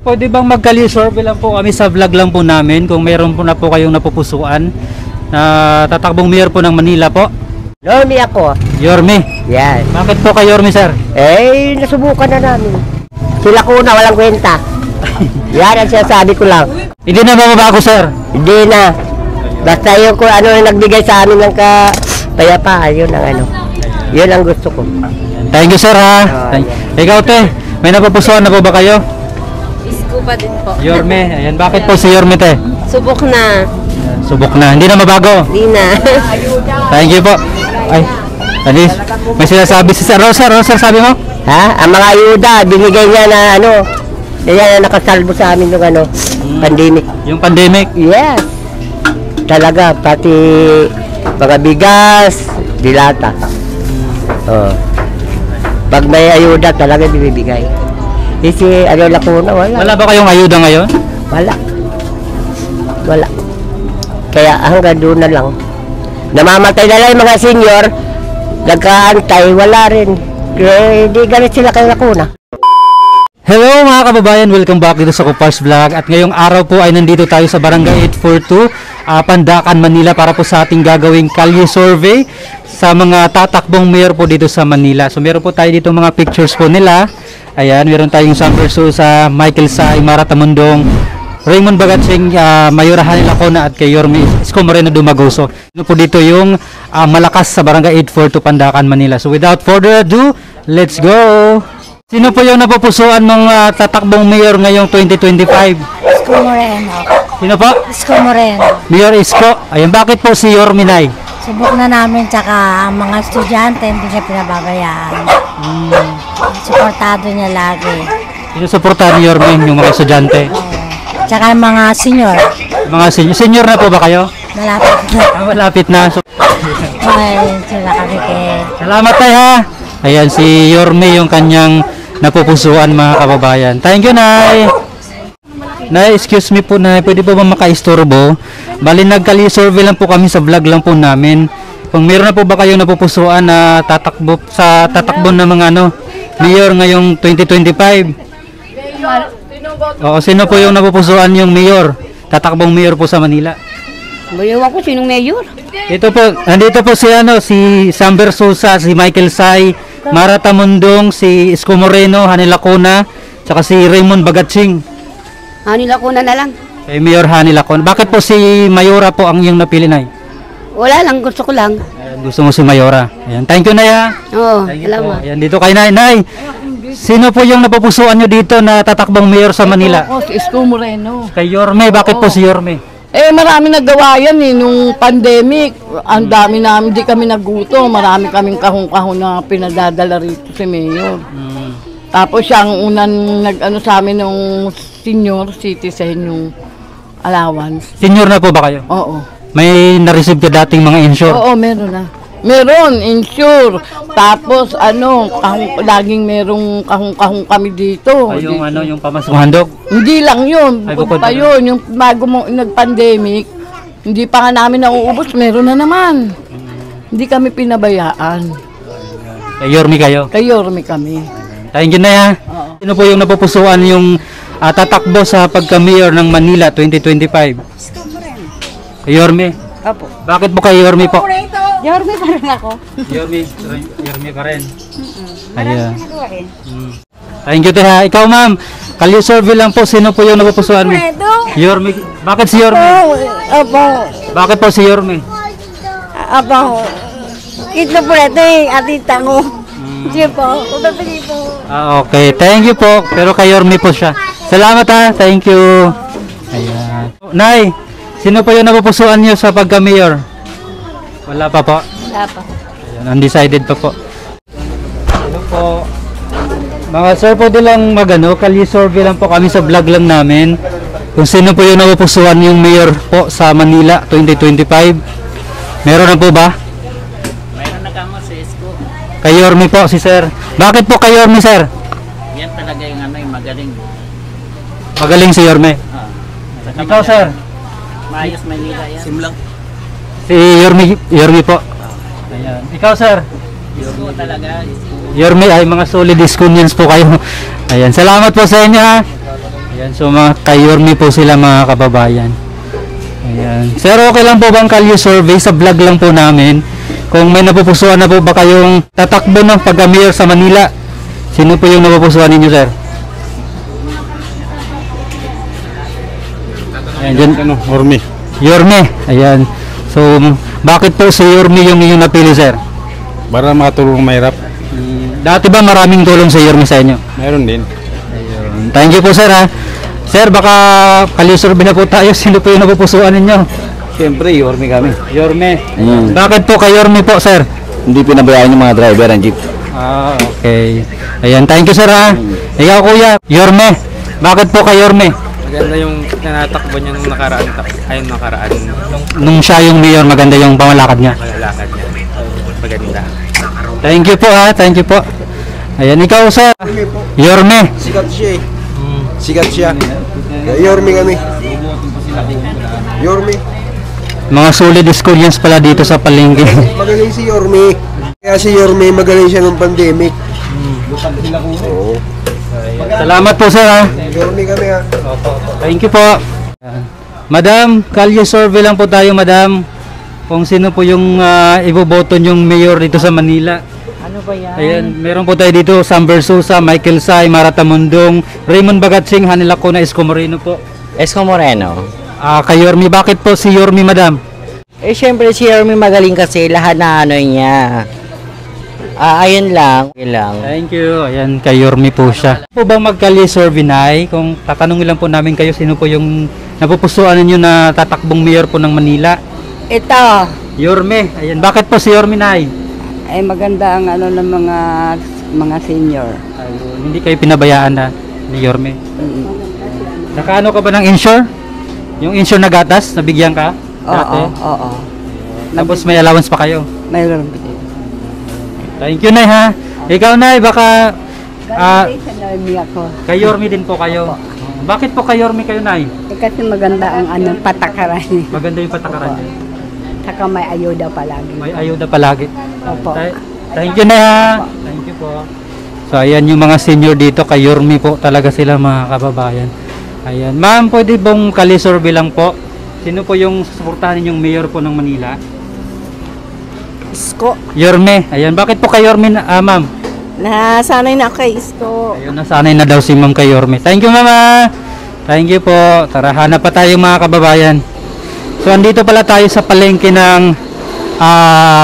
Pwede bang magkali-survey lang po kami sa vlog lang po namin kung mayroon po na po kayong napupusuan na tatakbong mayor po ng Manila po? Yorme ako. Yorme? Yan. Bakit po kay Yorme, sir? Eh, nasubukan na namin. Sila ko na, walang kwenta. Yan ang sinasabi ko lang. Hindi na mababago, sir? Hindi na. Basta yung kung ano yung nagbigay sa amin ng kapayapaan, yun ang ano. Yun ang gusto ko. Thank you, sir, ha? Ikaw, te, may napupusuan na po ba kayo? Isko pa din po. Yorme, ayan. Bakit po si Yorme, te? Subok na. Subok na. Hindi na mabago? Hindi na. Thank you po. Ay, Alis, may sinasabi si Sir Roser. Roser, sabi mo? Ha? Ang mga ayuda, binigay niya na ano, yan ang nakasalbo sa amin ng ano, pandemic. Yung pandemic? Yes. Talaga, pati mga bigas, dilata. Oh. Pag may ayuda, talaga bibigay. Kasi ano lang ko na, wala. Wala ba kayong ayuda ngayon? Wala. Wala. Kaya hanggang doon na lang. Namamatay na lang yung mga senior, nagkaantay, wala rin. Kaya hindi ganit sila kay Lacuna. Hello mga kababayan, welcome back dito sa Kupars Vlog. At ngayong araw po ay nandito tayo sa Barangay 842, Pandacan, Manila para po sa ating gagawing kalye survey sa mga tatakbong mayor po dito sa Manila. So meron po tayo dito mga pictures po nila. Ayan, meron tayong Samper Sosa, Michael Say, Mara Tamundong, Raymond Bagatsing, Mayora Hanil Lacuna at kay Yorme Isko Moreno Dumagoso. Ito po dito yung malakas sa Barangay 842 Pandacan, Manila. So without further ado, let's go! Sino po yung napupusuan ng tatakbong mayor ngayong 2025? Isko Moreno. Sino po? Isko Moreno. Mayor Isko. Ayan, bakit po si Yorme, Nay? Subok na namin, tsaka ang mga estudyante hindi niya pinababayaan. Suportado niya lagi. Sinusuportahan ni Yorme yung mga estudyante? Tsaka ang mga senior. Mga senior. Senior na po ba kayo? Malapit na. Malapit na. So, Ay, sila kami kay... salamat tayo, ha. Ayan, si Yorme yung kanyang napupusuan, mga kababayan. Thank you, Nay. Nay, excuse me po, Nay. Pwede po ba makaistorbo? Bali, nagkali-survey lang po kami sa vlog lang po namin. Kung meron na po ba kayong napupusuan na tatakbo sa tatakbo ng mga mayor ngayong 2025? Oo, sino po yung napupusuan yung mayor? Tatakbong mayor po sa Manila. Bayaw ako, sinong mayor? Ito po, nandito po si Samper Sosa, si Michael Say, Mara Tamundong, si Isko Moreno, Hanil Lacuna, tsaka si Raymond Bagatsing. Hanil Lacuna na lang. Kay Mayor Hanil Lacuna. Bakit po si Mayora po ang iyong napili, Nay? Wala lang, gusto ko lang. Ayan, gusto mo si Mayora. Ayan, thank you, Nay, ha? Oo, Thank you po. salamat. Ayan, dito kay Nay. Nay, sino po yung napupusuan nyo dito na tatakbong mayor sa Manila? Ako, si Isko Moreno. Kay Yorme. Bakit po si Yorme? Eh, marami nagawa yan nung pandemic. Ang dami namin, di kami naguto. Marami kaming kahong-kahong na pinadadala rito si Mayor. Tapos siya ang unang nag-ano sa amin nung senior citizen yung allowance. Senior na po ba kayo? Oo. May na-receive ka dating mga insure? Oo, meron na. Meron, insure. Tapos laging merong kahong-kahong kami dito. Ay, yung yung pamasong handog? Hindi lang yun. Ay, Bukod bukod pa na. yun. Yung bago mo nag-pandemic, hindi pa nga namin nauubos, meron na naman. Hindi kami pinabayaan. Kay Yorme kayo? Kay Yorme kami. Thank you, Nay, ha? Sino po yung napupusuan yung tatakbo sa pagka-mayor ng Manila 2025? Kay Yorme? Opo. Bakit po kay Yorme po? Yorme pa rin ako. Yorme pa rin. Ayan. Thank you, ha. Ikaw, ma'am, kali-survey lang po. Sino po yung napupusuan mo? Yorme. Bakit si Yorme? Opo. Bakit po si Yorme? Opo. Ito po ito atita ko. Sige po. Sige po. Okay. Thank you po. Pero kay Yorme po siya. Salamat, ha. Thank you. Ayan. Nay, sino po yung napupusuan niyo sa pagka-mayor? Wala pa po? Wala pa. Ayan, undecided pa po. Ano po? Mga sir, pwede lang kali-survey lang po kami sa vlog lang namin. Kung sino po yung napupusuan yung mayor po sa Manila 2025. Meron na po ba? Mayroon na kamo si Isko. Kay Yorme po, si sir. Bakit po kay Yorme, sir? Yan talaga yung yung magaling. Magaling si Yorme. Ikaw, sir? Maayos Manila yan. Simlang. Si Yorme po. Ayan. Ikaw, sir? Isko talaga. Isko. Yorme ay mga solid Iskonians po kayo. Ayan. Salamat po sa inyo, ha. Ayan, so mga kayormi po sila mga kababayan. Ayan. Sir, okay lang po bang kalye survey? Sa vlog lang po namin. Kung may napupusuan na po ba kayong tatakbo ng pagka-mayor sa Manila? Sino po yung napupusuan ninyo, sir? Ayan, dyan. Ano, Ormi. Yorme. Ayan. So, bakit po si Yorme yung inyong napili, sir? Para makatulong mahirap. Dati ba maraming tulong si Yorme sa inyo? Mayroon din. Ayun. Thank you po, sir, ha. Sir, baka kalisurvey na po tayo. Sino po yung napupusuan ninyo? Siyempre, Yorme kami. Yorme. Ayun. Bakit po kay Yorme po, sir? Hindi pinabayaan yung mga driver ng jeep. Ah, okay. Ayan, thank you, sir, ha. Ikaw, kuya, Yorme. Bakit po kay Yorme? Maganda yung tinatakbo niya nung nakaraan. Ayun, nakaraan. Nung siya yung mayor, maganda yung pamalakad niya. Malalakad niya. Maganda. Thank you po, ha. Thank you po. Ayan, ikaw, sir. Yorme. Sikat siya eh. Sikat siya. Yorme kami. Yorme. Mga solid Escorians pala dito sa palengke. Magaling si Yorme. Kaya si Yorme magaling siya ng pandemic. Oo. Salamat po, sir, ha. Yorme kami ha. Thank you po. Ayan. Madam, kalye survey lang po tayo, madam. Kung sino po yung iboboto yung mayor dito sa Manila. Ano ba yan? Ayan, meron po tayo dito, Sam Versosa, Michael Say, Marata Mundong, Raymond Bagatsing, Hanila Cona, Isko Moreno po. Esko Moreno. Kay Yorme, bakit po si Yorme, madam? Eh, syempre si Yorme magaling kasi lahat na ano niya. Ayun lang. Ayun lang. Thank you. Ayan, kay Yorme po siya. Po bang magkalye survey, Nay? Kung tatanungin lang po namin kayo, sino po yung napupusuan ninyo na tatakbong mayor po ng Manila? Ito, Yorme. Ayan, bakit po si Yorme, Nay? ay maganda ang ano ng mga senior. Ayun, hindi kayo pinabayaan na ni Yorme. Nakaano ka ba ng insure? Yung insure na gatas, nabigyan ka? Dati? Oo. Tapos may allowance pa kayo? Mayroon. Thank you, Nay, ha? Ikaw, Nay, baka ako. kay Yorme din po kayo. Bakit po kay Yorme kayo, Nay? Kasi maganda ang anong patakaran. Maganda yung patakaran niya. Saka may ayuda palagi. May ayuda palagi. Opo. Thank you, Nay, ha? Thank you po. So, ayan yung mga senior dito. Kay Yorme po talaga sila, mga kababayan. Ayan. Ma'am, pwede bang kalisurvey lang po? Sino po yung susuportahan ninyong mayor po ng Manila? Isko. Yorme. Ayan. Bakit po kay Yorme, ma'am? Nasanay na kay Isko. Ayun, nasanay na daw si ma'am kay Yorme. Thank you, mama. Thank you po. Tara, hanap pa tayo, mga kababayan. So, andito pala tayo sa palengke ng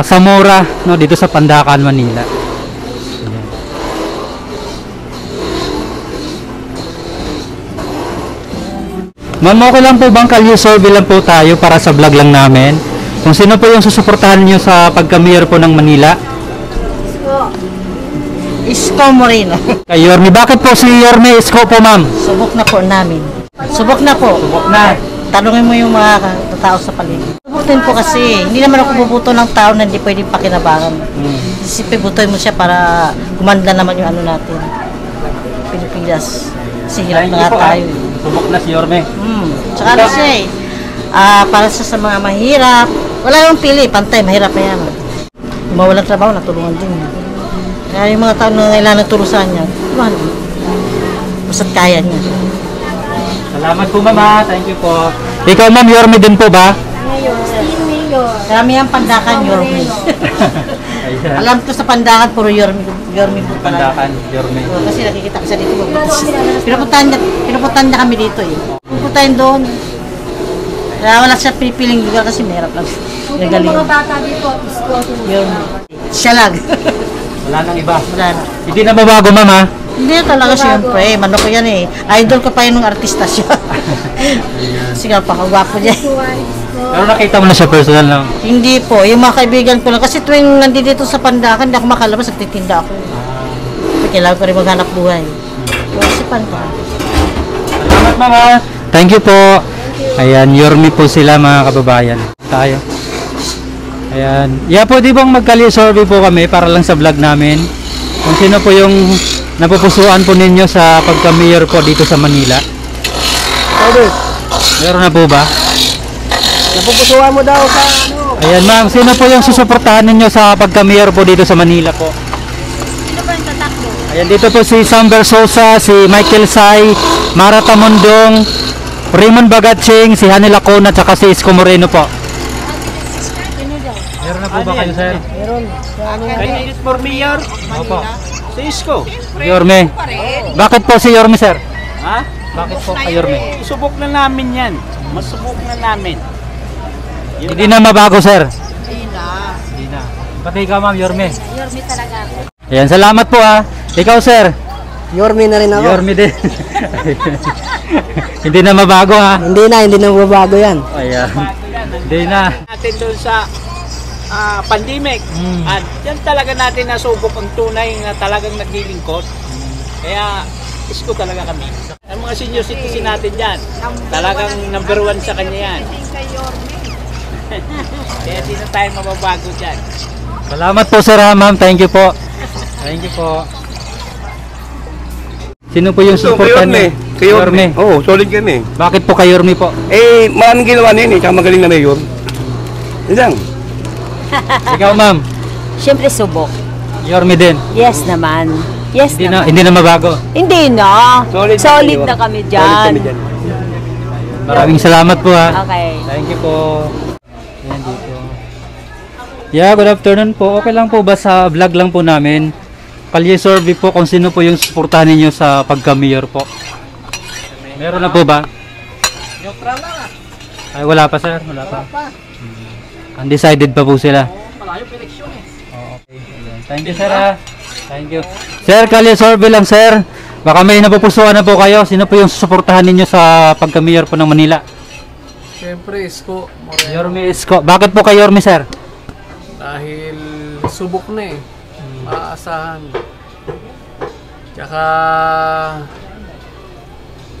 Zamora, no, dito sa Pandacan, Manila. Ayan. Ma'am, okay lang po bang kalye survey lang po tayo para sa vlog lang namin? Kung sino po yung susuportahan niyo sa pagka-mayor po ng Manila? Isko Moreno. Kay Yorme. Bakit po si Yorme Isko po, ma'am? Subok na po namin. Subok na po. Subok na. Tanungin mo yung mga tao sa paligid. Bubutin po kasi. Hindi naman ako bubuto ng tao na hindi pwedeng pakinabangan. Siyempre butuin mo siya para gumanda naman yung ano natin. Pilipinas. Kasi hirap na nga tayo. Subok na si Yorme. Tsaka ano siya eh. Para sa mga mahirap. Wala yung pili. Pantay. Mahirap na yan. Yung mawalang trabaho, natulungan din. Kaya yung mga tao na kailangan turusan niya, tulungan din. Basta't kaya niya. Salamat po, mama. Thank you po. Ikaw, ma'am, Yorme din po ba? Karami ang Pandacan, Yorme. Ayan. Alam ko sa Pandacan, puro Yorme po pala. Pandacan, Yorme. Kasi nakikita ko siya dito. Pinupuntahan niya kami dito eh. Pupuntahin doon. Kaya wala siya pipiling lugar kasi mahirap lang. Yung mga bata dito, Yorme. Siya lang. Wala nang iba. Wala na. Hindi na babago, mama. Hindi talaga siyempre. Mano ko yan eh. Idol ko pa yun ng artista siya. Kasi nga, pakagwapo niya. Pero nakita mo na siya personal lang. Hindi po. Yung mga kaibigan ko lang. Kasi tuwing nandito sa Pandacan, hindi ako makalabas. Nagtitinda ako. Kailangan ko rin maghanap buhay. Isipan ko. Salamat, mama. Thank you po. Ayan, Yorme po sila, mga kababayan. Tayo. Ayan. Yeah, pwede bang magkalye survey po kami para lang sa vlog namin? Kung sino po yung napupusuan po ninyo sa pagka-mayor po dito sa Manila? Meron na po ba? Napupusuan mo daw sa ano? Ayan, ma'am. Sino po yung susuportahan ninyo sa pagka-mayor po dito sa Manila po? Sino ba yung tatakbo? Ayan, dito po si Sam Versosa, si Michael Say, Mara Tamundong, Raymond Bagatsing, si Hanel Lacona, at saka si Isko Moreno po. Meron na po ba kayo, sir? Candidate for mayor? Opo. Si Isko. Yorme. Bakit po si Yorme, sir? Ha? Bakit po kay Yorme? Subok na namin yan. Masubok na namin. Hindi na mabago, sir. Hindi na. Pati ikaw, ma'am, Yorme. Yorme talaga. Ayan, salamat po ha. Ikaw, sir. Yorme na rin ako. Yorme din. Hindi na mabago ha. Hindi na mababago yan. Ayan. Hindi na. Natin doon sa pandemic. At yan talaga natin nasubok ang tunay na talagang naglilingkod. Kaya Isko talaga kami. Ang mga senior citizen natin dyan, talagang number 1 sa kanya yan. Kaya di na tayo mababago dyan. Salamat po, sir ha, ma'am. Thank you po. Thank you po. Sino po yung supportan niyo? Kay Yorme. Oo, solid kami. Bakit po kay Yorme po? Eh, maraming ginawa na yun eh, tsaka magaling na mayor. Yun lang. Ikaw, ma'am. Siyempre subok. Yorme din. Yes naman. Yes naman. Hindi na mabago. Hindi na. Solid Solid na na kami Solid dyan. kami dyan. Maraming salamat po ha. Okay. Thank you po. Ayan dito. Yeah, good afternoon po. Okay lang po ba sa vlog lang po namin? Kalye survey po kung sino po yung suportahan ninyo sa pagka-mayor po. Meron na po ba? Neutral lang Ay, wala pa, sir. Wala pa. Undecided pa po sila. Malayo eleksyon eh. Okay. Ayan. Thank you, sir ha. Thank you. Sir, kalye survey lang, sir. Baka may napupusuan na po kayo. Sino po yung susuportahan ninyo sa pagka-mayor po ng Manila? Siyempre, Isko Moreno. Yorme Isko. Bakit po kay Yorme, sir? Dahil subok na eh. Maaasahan. Tsaka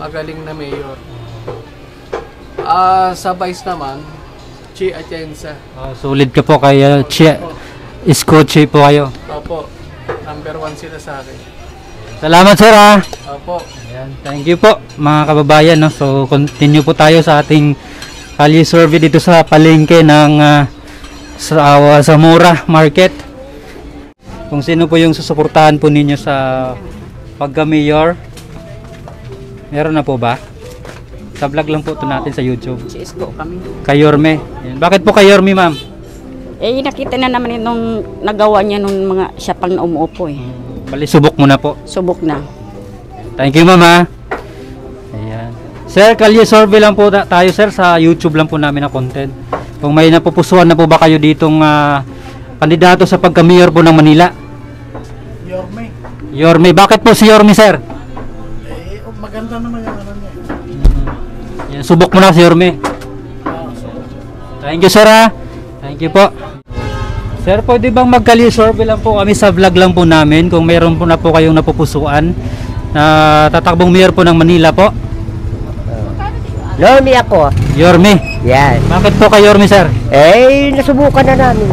magaling na mayor. Sa vice naman, Chi Atienza. Sulit ka po kay Isko Chi po kayo. Opo, number 1 sila sa akin. Salamat, sir ha. Opo. Ayan, thank you po mga kababayan, no? So continue po tayo sa ating kalye survey dito sa palengke ng Zamora Market. Kung sino po yung susuportahan po ninyo sa pagka-mayor. Meron na po ba? Sa vlog lang po ito natin sa YouTube. Si Isko kami. Kay Yorme. Ayan. Bakit po kay Yorme, ma'am? Eh, nakita na naman nung nagawa niya nung mga siya pang umuupo eh. Bali, subok mo na po. Subok na. Thank you, ma'am ha. Ayan. Sir, kalye survey lang po tayo, sir, sa YouTube lang po namin na content. Kung may napupusuan na po ba kayo ditong kandidato sa pagka-mayor po ng Manila? Yorme. Yorme. Bakit po si Yorme, sir? Eh, maganda naman yung ano niya. Yan, subok mo na si Yorme. Thank you, sir ha. Thank you po. Sir, pwede bang magkalye survey lang po kami sa vlog lang po namin kung mayroon po na po kayong napupusuan na tatakbong mayor po ng Manila po? Yorme ako. Yorme. Yan. Bakit po kay Yorme, sir? Eh, nasubukan na namin.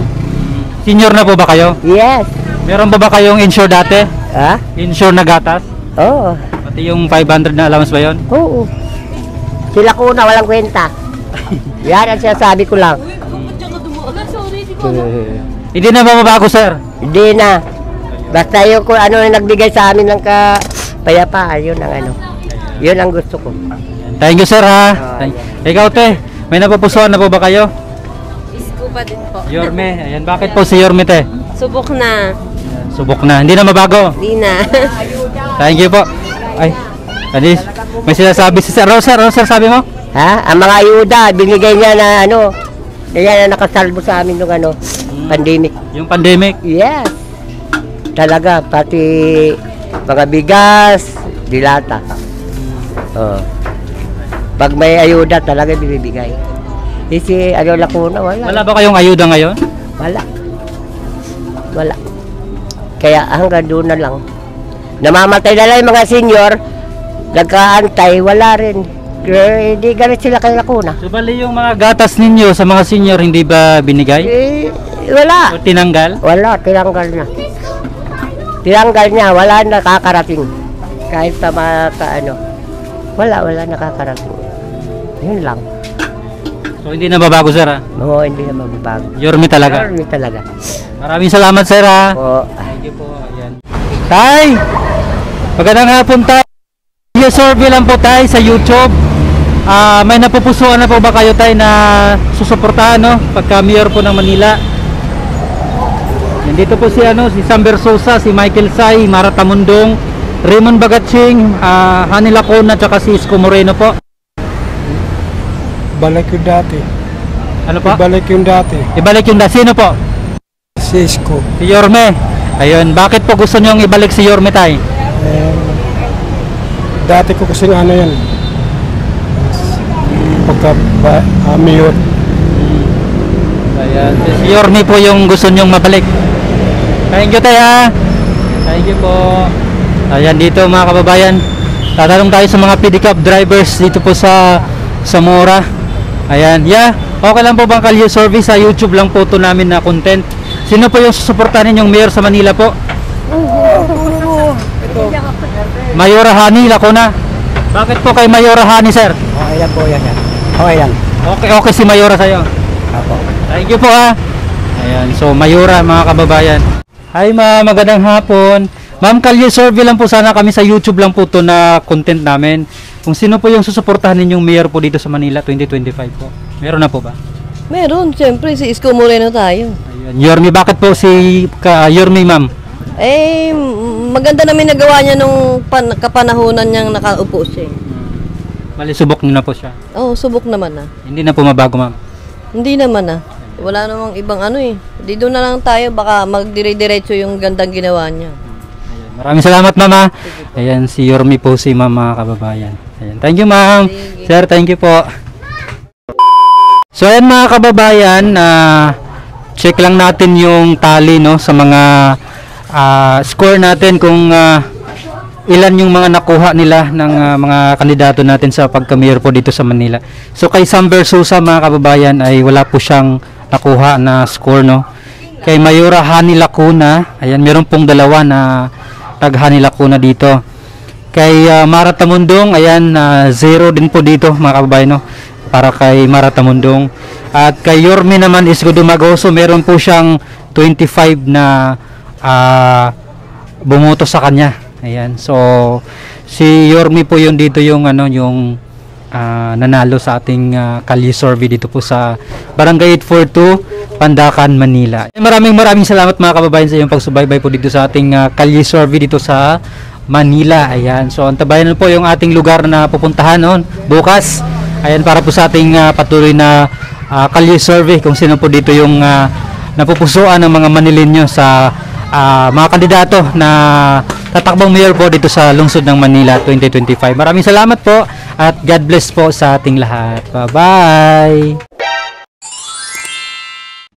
Senior na po ba kayo? Yes. Meron pa ba kayong insure dati? Ha? Insure na gatas? Oo. Pati yung 500 na allowance ba yun? Oo. Sila ko na walang kwenta. Yan ang sinasabi ko lang. Hindi na ba mabago, sir? Hindi na. Basta yung kung ano yung nagbigay sa amin ng kapayapaan, yun ang ano. Yun ang gusto ko. Thank you, sir ha. Ikaw, te, may napupusuan na po ba kayo? Isko pa din po. Yorme. Ayan, bakit po si Yorme, te? Subok na. Subok na. Hindi na mabago. Hindi na. Thank you po. Ay, Anis, may sinasabi si Sir Roser. Roser, sabi mo? Ha? Ang mga ayuda, binigay niya na ano, yan ang nakasalbo sa amin ng ano, pandemic. Yung pandemic? Yes. Talaga, pati mga bigas, dilata. Oh. Pag may ayuda, talaga binibigay. Si ano Lacuna, wala. Wala ba kayong ayuda ngayon? Wala. Wala. Kaya hanggang doon na lang. Namamatay na lang yung mga senior, nagkaantay, wala rin. Hindi galit sila kay Lacuna. So, bali yung mga gatas ninyo sa mga senior, hindi ba binigay? Eh, wala. O tinanggal? Wala, tinanggal na. Tinanggal niya, wala nakakarating. Kahit sa mga ano, wala nakakarating. Yun lang. So, hindi na babago, sir ha? Oo, hindi na magbabago. Yorme talaga? Yorme talaga. Maraming salamat, sir ha? Oo. Thank you po. Ayan. Tay! Magandang hapon, tay! Kalye Survey lang po tayo sa YouTube. May napupusuan na po ba kayo tayo na susuportahan, no? Pagka mayor po ng Manila. Yan, dito po si Sam Versosa, si Michael Say, Mara Tamundong, Raymond Bagatsing, Hani Lacona, tsaka si Isko Moreno po. Balik yung dati. Ano po? Balik yung dati. Ibalik yung sino po? Si Isko. Si Yorme. Ayun, bakit po gusto nyo ibalik si Yorme tay? Dati ko kasi yan. Pagka mayor. Ayan, si Yorme po yung gusto nyong mabalik. Thank you tay ha. Thank you po. Ayan, dito mga kababayan, tatanong tayo sa mga pedicab drivers dito po sa Mora. Ayan, okay lang po bang Kalye Survey? Sa YouTube lang po ito namin na content. Sino po yung susuportahan ninyong mayor sa Manila po? Mayora Hani Lacona. Bakit po kay Mayora Hani, sir? Okay lang po yan. Okay lang. Okay si Mayora sa'yo. Apo. Thank you po ha. Ayan, so Mayora mga kababayan. Hi ma'am, magandang hapon. Ma'am, Kalye Survey lang po sana kami sa YouTube lang po to na content namin. Kung sino po yung susuportahan ninyong mayor po dito sa Manila 2025 po. Meron na po ba? Meron, siyempre si Isko Moreno tayo. Ayun. Yorme, bakit po si Yorme ma'am? Maganda namin nagawa niya nung kapanahonan niyang nakaupo siya. Bali, subok na po siya. Oo, subok naman na. Hindi na po mabago ma'am? Hindi naman na. Wala namang ibang Dito na lang tayo, baka magdire-diretso yung gandang ginawa niya. Maraming salamat mama. Ayan, si Yorme po si mama kababayan. Ayan, thank you ma'am. Sir, thank you po. So ayan mga kababayan, check lang natin yung tally no sa mga score natin kung ilan yung mga nakuha nila ng mga kandidato natin sa pagka-mayor po dito sa Manila. So kay Sam Versosa mga kababayan ay wala po siyang nakuha na score no. Kay Mayora Hani Lacona, ayan, meron pong dalawa na Hani Lacona dito. Kay Mara Tamundong, ayan, 0 din po dito mga kababayan no, para kay Mara Tamundong. At kay Yorme naman is Dumagoso, meron po siyang 25 na bumoto sa kanya. Ayan, so si Yorme po yun dito yung yung nanalo sa ating Kalye Survey dito po sa Barangay 842, Pandacan, Manila. Maraming salamat mga kababayan sa iyong pagsubaybay po dito sa ating Kalye Survey dito sa Manila. Ayan, so antabayan po yung ating lugar na pupuntahan noon bukas. Ayan, para po sa ating patuloy na Kalye Survey kung sino po dito yung napupusuan ng mga Manileño sa mga kandidato na tatakbong mayor po dito sa lungsod ng Manila 2025. Maraming salamat po at God bless po sa ating lahat. Bye-bye!